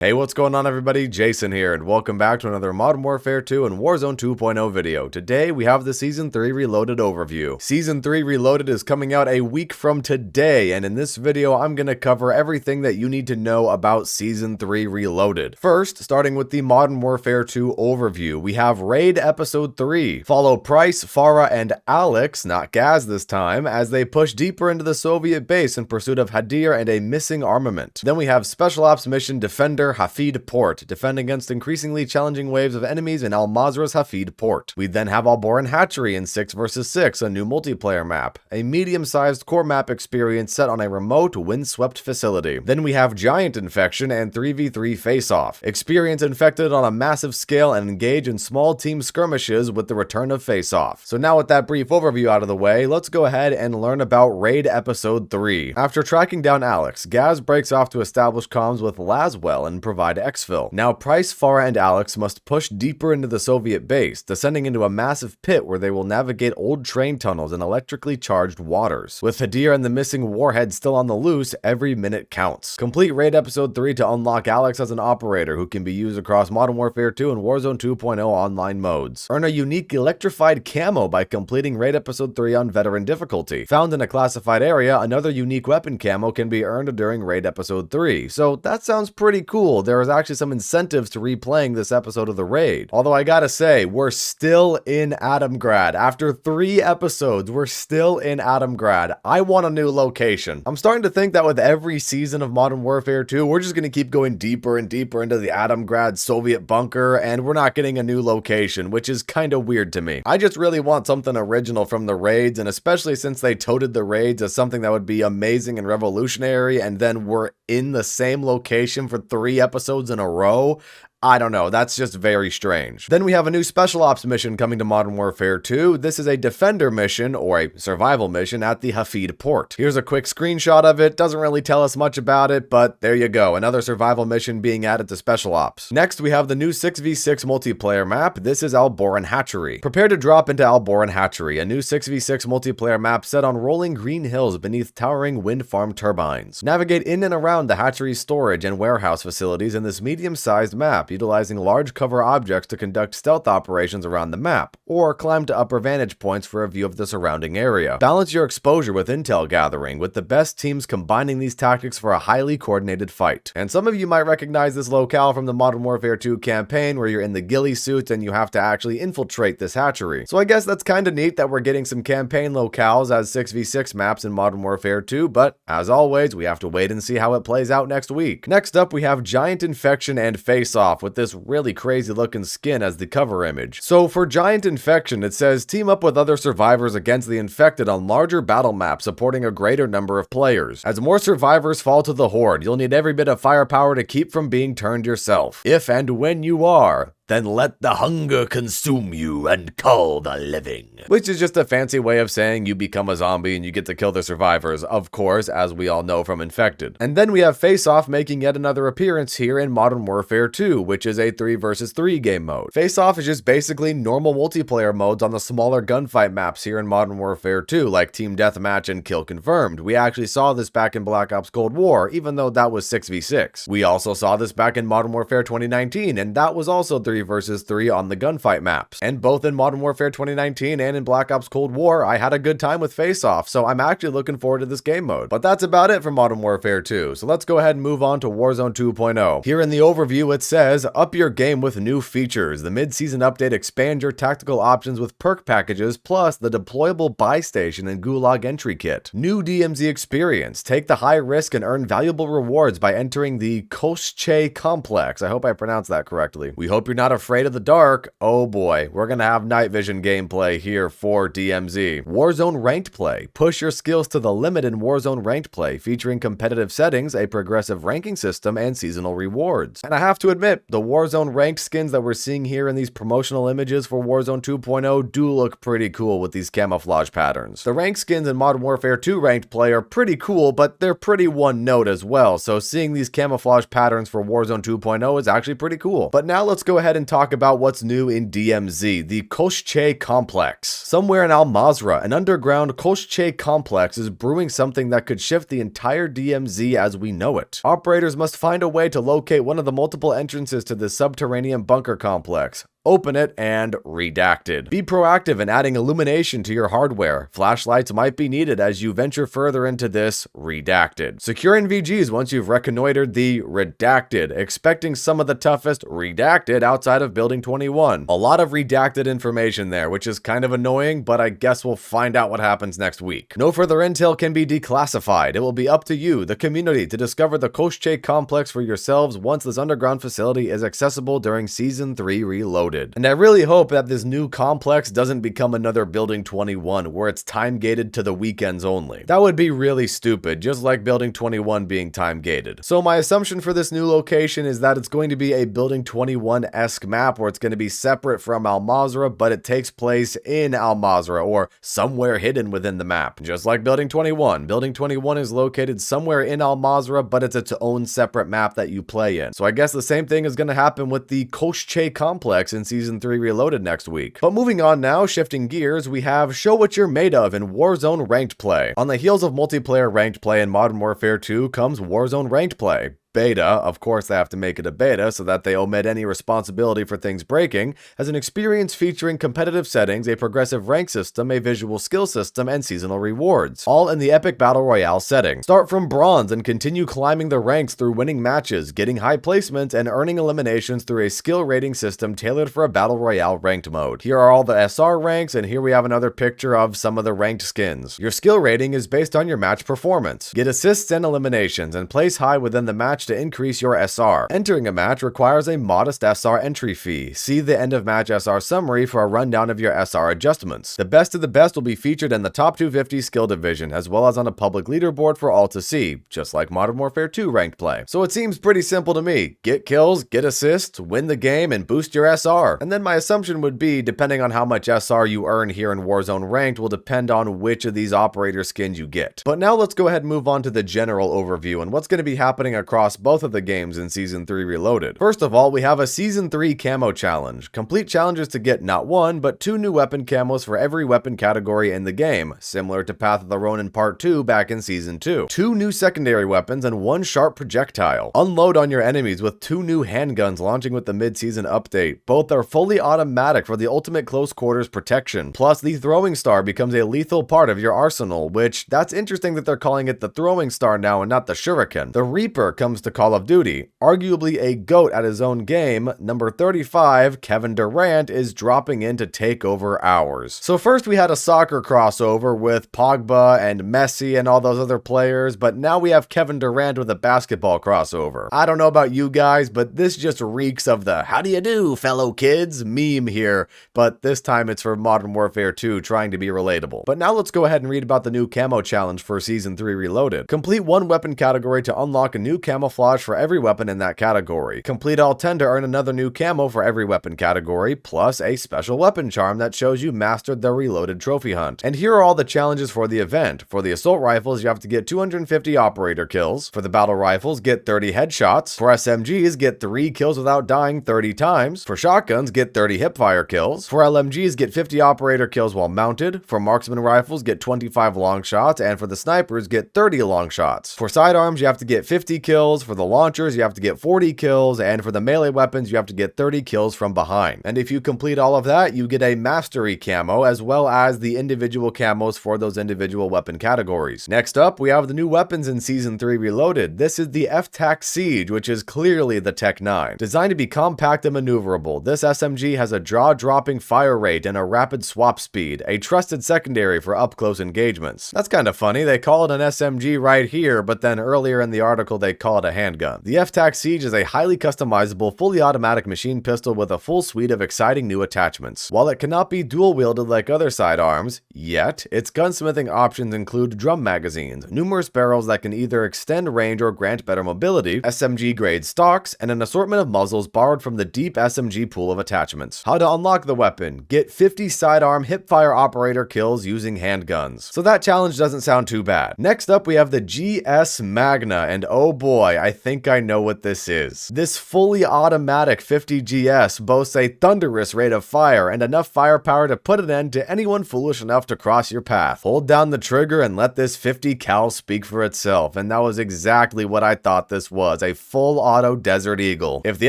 Hey, what's going on everybody? Jason here, and welcome back to another Modern Warfare 2 and Warzone 2.0 video. Today, we have the Season 3 Reloaded overview. Season 3 Reloaded is coming out a week from today, and in this video, I'm going to cover everything that you need to know about Season 3 Reloaded. First, starting with the Modern Warfare 2 overview, we have Raid Episode 3. Follow Price, Farah, and Alex, not Gaz this time, as they push deeper into the Soviet base in pursuit of Hadir and a missing armament. Then we have Special Ops Mission Defender Hafid Port, defend against increasingly challenging waves of enemies in Al Mazrah's Hafid Port. We then have Alboran Hatchery in 6 vs 6, a new multiplayer map, a medium-sized core map experience set on a remote, windswept facility. Then we have Giant Infection and 3v3 Face-Off. Experience infected on a massive scale and engage in small team skirmishes with the return of Face-Off. So now with that brief overview out of the way, let's go ahead and learn about Raid Episode 3. After tracking down Alex, Gaz breaks off to establish comms with Laswell and provide exfil. Now Price, Farah, and Alex must push deeper into the Soviet base, descending into a massive pit where they will navigate old train tunnels and electrically charged waters. With Hadir and the missing warhead still on the loose, every minute counts. Complete Raid Episode 3 to unlock Alex as an operator who can be used across Modern Warfare 2 and Warzone 2.0 online modes. Earn a unique electrified camo by completing Raid Episode 3 on veteran difficulty. Found in a classified area, another unique weapon camo can be earned during Raid Episode 3. So that sounds pretty cool. There is actually some incentives to replaying this episode of the raid. Although I gotta say, we're still in Adamgrad. After 3 episodes, we're still in Adamgrad. I want a new location. I'm starting to think that with every season of Modern Warfare 2, we're just gonna keep going deeper and deeper into the Adamgrad Soviet bunker, and we're not getting a new location, which is kind of weird to me. I just really want something original from the raids, and especially since they touted the raids as something that would be amazing and revolutionary, and then we're in the same location for 3 episodes in a row. I don't know, that's just very strange. Then we have a new Special Ops mission coming to Modern Warfare 2. This is a defender mission, or a survival mission, at the Hafid port. Here's a quick screenshot of it. Doesn't really tell us much about it, but there you go. Another survival mission being added to Special Ops. Next, we have the new 6v6 multiplayer map. This is Alboran Hatchery. Prepare to drop into Alboran Hatchery, a new 6v6 multiplayer map set on rolling green hills beneath towering wind farm turbines. Navigate in and around the hatchery storage and warehouse facilities in this medium-sized map, utilizing large cover objects to conduct stealth operations around the map, or climb to upper vantage points for a view of the surrounding area. Balance your exposure with intel gathering, with the best teams combining these tactics for a highly coordinated fight. And some of you might recognize this locale from the Modern Warfare 2 campaign, where you're in the ghillie suits and you have to actually infiltrate this hatchery. So I guess that's kind of neat that we're getting some campaign locales as 6v6 maps in Modern Warfare 2, but as always, we have to wait and see how it plays out next week. Next up, we have Giant Infection and Face-Off, with this really crazy looking skin as the cover image. So for Giant Infection, it says team up with other survivors against the infected on larger battle maps supporting a greater number of players. As more survivors fall to the horde, you'll need every bit of firepower to keep from being turned yourself. If and when you are, then let the hunger consume you and call the living. Which is just a fancy way of saying you become a zombie and you get to kill the survivors, of course, as we all know from Infected. And then we have Face-Off making yet another appearance here in Modern Warfare 2, which is a 3 vs 3 game mode. Face-Off is just basically normal multiplayer modes on the smaller gunfight maps here in Modern Warfare 2, like Team Deathmatch and Kill Confirmed. We actually saw this back in Black Ops Cold War, even though that was 6v6. We also saw this back in Modern Warfare 2019, and that was also 3 vs 3 on the gunfight maps. And both in Modern Warfare 2019 and in Black Ops Cold War, I had a good time with Face-Off, so I'm actually looking forward to this game mode. But that's about it for Modern Warfare 2, so let's go ahead and move on to Warzone 2.0. Here in the overview it says, up your game with new features. The mid-season update expands your tactical options with perk packages, plus the deployable buy station and gulag entry kit. New DMZ experience. Take the high risk and earn valuable rewards by entering the Koschei complex. I hope I pronounced that correctly. We hope you're not afraid of the dark. Oh boy, we're gonna have night vision gameplay here for DMZ. Warzone ranked play. Push your skills to the limit in Warzone ranked play, featuring competitive settings, a progressive ranking system, and seasonal rewards. And I have to admit, the Warzone ranked skins that we're seeing here in these promotional images for Warzone 2.0 do look pretty cool with these camouflage patterns. The ranked skins in Modern Warfare 2 ranked play are pretty cool, but they're pretty one note as well, so seeing these camouflage patterns for Warzone 2.0 is actually pretty cool. But now let's go ahead and and talk about what's new in DMZ, the Koschei complex. Somewhere in Al Mazrah, an underground Koschei complex is brewing something that could shift the entire DMZ as we know it. Operators must find a way to locate one of the multiple entrances to this subterranean bunker complex. Open it, and redacted. Be proactive in adding illumination to your hardware. Flashlights might be needed as you venture further into this redacted. Secure NVGs once you've reconnoitered the redacted, expecting some of the toughest redacted outside of Building 21. A lot of redacted information there, which is kind of annoying, but I guess we'll find out what happens next week. No further intel can be declassified. It will be up to you, the community, to discover the Koschei complex for yourselves once this underground facility is accessible during Season 3 Reloaded. And I really hope that this new complex doesn't become another Building 21 where it's time-gated to the weekends only. That would be really stupid, just like Building 21 being time-gated. So my assumption for this new location is that it's going to be a Building 21-esque map where it's going to be separate from Al Mazrah, but it takes place in Al Mazrah or somewhere hidden within the map. Just like Building 21. Building 21 is located somewhere in Al Mazrah, but it's its own separate map that you play in. So I guess the same thing is going to happen with the Koschei complex in Season 3 Reloaded next week. But moving on now, shifting gears, we have Show What You're Made Of in Warzone Ranked Play. On the heels of multiplayer ranked play in Modern Warfare 2 comes Warzone Ranked Play. Beta, of course they have to make it a beta so that they omit any responsibility for things breaking, as an experience featuring competitive settings, a progressive rank system, a visual skill system, and seasonal rewards, all in the epic battle royale setting. Start from bronze and continue climbing the ranks through winning matches, getting high placements, and earning eliminations through a skill rating system tailored for a battle royale ranked mode. Here are all the SR ranks, and here we have another picture of some of the ranked skins. Your skill rating is based on your match performance. Get assists and eliminations, and place high within the match to increase your SR. Entering a match requires a modest SR entry fee. See the end of match SR summary for a rundown of your SR adjustments. The best of the best will be featured in the top 250 skill division, as well as on a public leaderboard for all to see, just like Modern Warfare 2 ranked play. So it seems pretty simple to me. Get kills, get assists, win the game, and boost your SR. And then my assumption would be, depending on how much SR you earn here in Warzone Ranked will depend on which of these operator skins you get. But now let's go ahead and move on to the general overview and what's going to be happening across both of the games in Season 3 Reloaded. First of all, we have a Season 3 Camo Challenge. Complete challenges to get not one, but 2 new weapon camos for every weapon category in the game, similar to Path of the Ronin Part 2 back in Season 2. 2 new secondary weapons and 1 sharp projectile. Unload on your enemies with 2 new handguns launching with the mid-season update. Both are fully automatic for the ultimate close quarters protection. Plus, the throwing star becomes a lethal part of your arsenal, which, that's interesting that they're calling it the throwing star now and not the shuriken. The Reaper comes to Call of Duty. Arguably a GOAT at his own game, number 35, Kevin Durant, is dropping in to take over ours. So first we had a soccer crossover with Pogba and Messi and all those other players, but now we have Kevin Durant with a basketball crossover. I don't know about you guys, but this just reeks of the "how do you do, fellow kids" meme here, but this time it's for Modern Warfare 2 trying to be relatable. But now let's go ahead and read about the new camo challenge for Season 3 Reloaded. Complete 1 weapon category to unlock a new camouflage for every weapon in that category. Complete all 10 to earn another new camo for every weapon category, plus a special weapon charm that shows you mastered the Reloaded trophy hunt. And here are all the challenges for the event. For the assault rifles, you have to get 250 operator kills. For the battle rifles, get 30 headshots. For SMGs, get 3 kills without dying 30 times. For shotguns, get 30 hipfire kills. For LMGs, get 50 operator kills while mounted. For marksman rifles, get 25 long shots. And for the snipers, get 30 long shots. For sidearms, you have to get 50 kills. For the launchers, you have to get 40 kills, and for the melee weapons, you have to get 30 kills from behind. And if you complete all of that, you get a mastery camo, as well as the individual camos for those individual weapon categories. Next up, we have the new weapons in Season 3 Reloaded. This is the F-Tac Siege, which is clearly the Tech 9. Designed to be compact and maneuverable, this SMG has a jaw-dropping fire rate and a rapid swap speed, a trusted secondary for up-close engagements. That's kind of funny, they call it an SMG right here, but then earlier in the article they call it a handgun. The F-Tac Siege is a highly customizable, fully automatic machine pistol with a full suite of exciting new attachments. While it cannot be dual-wielded like other sidearms, yet, its gunsmithing options include drum magazines, numerous barrels that can either extend range or grant better mobility, SMG-grade stocks, and an assortment of muzzles borrowed from the deep SMG pool of attachments. How to unlock the weapon: get 50 sidearm hipfire operator kills using handguns. So that challenge doesn't sound too bad. Next up, we have the GS Magna, and oh boy, I think I know what this is. This fully automatic 50 GS boasts a thunderous rate of fire and enough firepower to put an end to anyone foolish enough to cross your path. Hold down the trigger and let this 50 cal speak for itself, and that was exactly what I thought this was, a full auto Desert Eagle. If the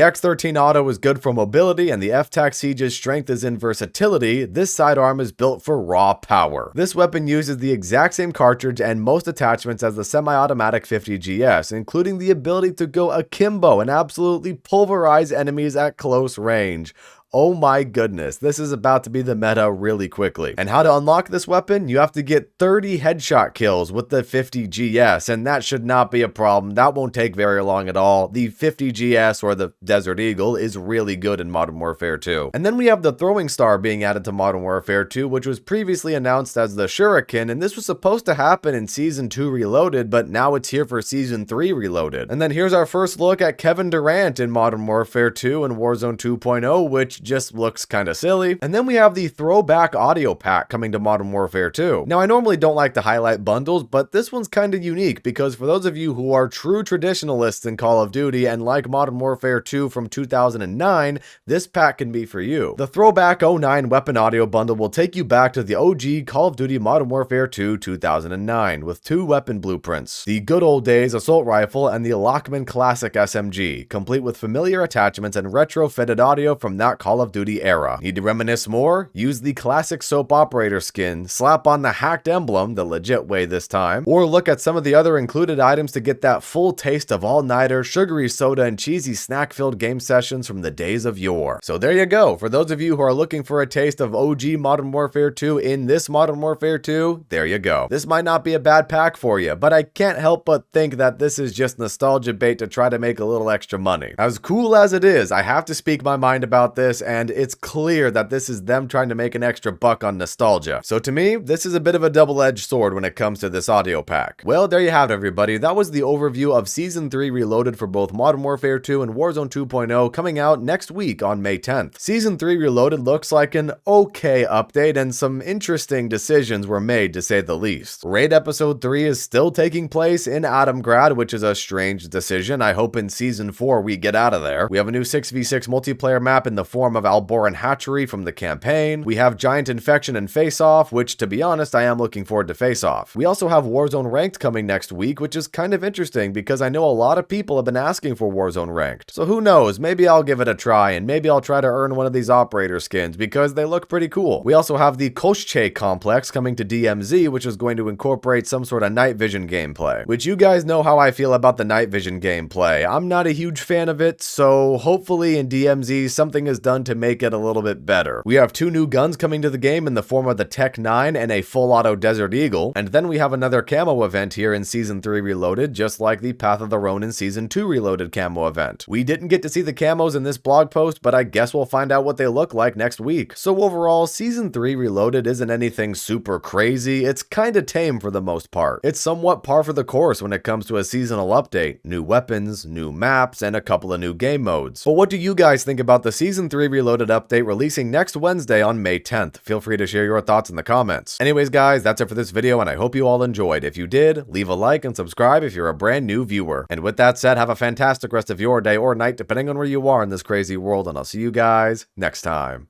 X13 auto is good for mobility and the F-Tac Siege's strength is in versatility, this sidearm is built for raw power. This weapon uses the exact same cartridge and most attachments as the semi-automatic 50 GS, including the ability to go akimbo and absolutely pulverize enemies at close range. Oh my goodness, this is about to be the meta really quickly. And how to unlock this weapon? You have to get 30 headshot kills with the 50 GS, and that should not be a problem. That won't take very long at all. The 50 GS, or the Desert Eagle, is really good in Modern Warfare 2. And then we have the throwing star being added to Modern Warfare 2, which was previously announced as the Shuriken, and this was supposed to happen in Season 2 Reloaded, but now it's here for Season 3 Reloaded. And then here's our first look at Kevin Durant in Modern Warfare 2 and Warzone 2.0, which just looks kind of silly. And then we have the throwback audio pack coming to Modern Warfare 2. Now, I normally don't like to highlight bundles, but this one's kind of unique because for those of you who are true traditionalists in Call of Duty and like Modern Warfare 2 from 2009, this pack can be for you. The throwback 09 weapon audio bundle will take you back to the OG Call of Duty Modern Warfare 2 2009 with 2 weapon blueprints, the good old days assault rifle and the Lockman Classic SMG, complete with familiar attachments and retrofitted audio from that Call of Duty era. Need to reminisce more? Use the classic soap operator skin, slap on the hacked emblem, the legit way this time, or look at some of the other included items to get that full taste of all-nighter, sugary soda, and cheesy snack-filled game sessions from the days of yore. So there you go. For those of you who are looking for a taste of OG Modern Warfare 2 in this Modern Warfare 2, there you go. This might not be a bad pack for you, but I can't help but think that this is just nostalgia bait to try to make a little extra money. As cool as it is, I have to speak my mind about this, and it's clear that this is them trying to make an extra buck on nostalgia. So to me, this is a bit of a double-edged sword when it comes to this audio pack. Well, there you have it, everybody. That was the overview of Season 3 Reloaded for both Modern Warfare 2 and Warzone 2.0 coming out next week on May 10th. Season 3 Reloaded looks like an okay update, and some interesting decisions were made to say the least. Raid Episode 3 is still taking place in Adamgrad, which is a strange decision. I hope in Season 4 we get out of there. We have a new 6v6 multiplayer map in the form of Alboran Hatchery from the campaign. We have Giant Infection and Face Off, which to be honest, I am looking forward to Face Off. We also have Warzone Ranked coming next week, which is kind of interesting because I know a lot of people have been asking for Warzone Ranked. So who knows, maybe I'll give it a try and maybe I'll try to earn one of these operator skins because they look pretty cool. We also have the Koschei complex coming to DMZ, which is going to incorporate some sort of night vision gameplay, which you guys know how I feel about the night vision gameplay. I'm not a huge fan of it, so hopefully in DMZ something is done to make it a little bit better. We have 2 new guns coming to the game in the form of the Tech 9 and a full auto Desert Eagle, and then we have another camo event here in Season 3 Reloaded, just like the Path of the Ronin Season 2 Reloaded camo event. We didn't get to see the camos in this blog post, but I guess we'll find out what they look like next week. So overall, Season 3 Reloaded isn't anything super crazy. It's kinda tame for the most part. It's somewhat par for the course when it comes to a seasonal update, new weapons, new maps, and a couple of new game modes. But what do you guys think about the Season 3 Reloaded update releasing next Wednesday on May 10th? Feel free to share your thoughts in the comments. Anyways guys, that's it for this video and I hope you all enjoyed. If you did, leave a like and subscribe if you're a brand new viewer. And with that said, have a fantastic rest of your day or night depending on where you are in this crazy world, and I'll see you guys next time.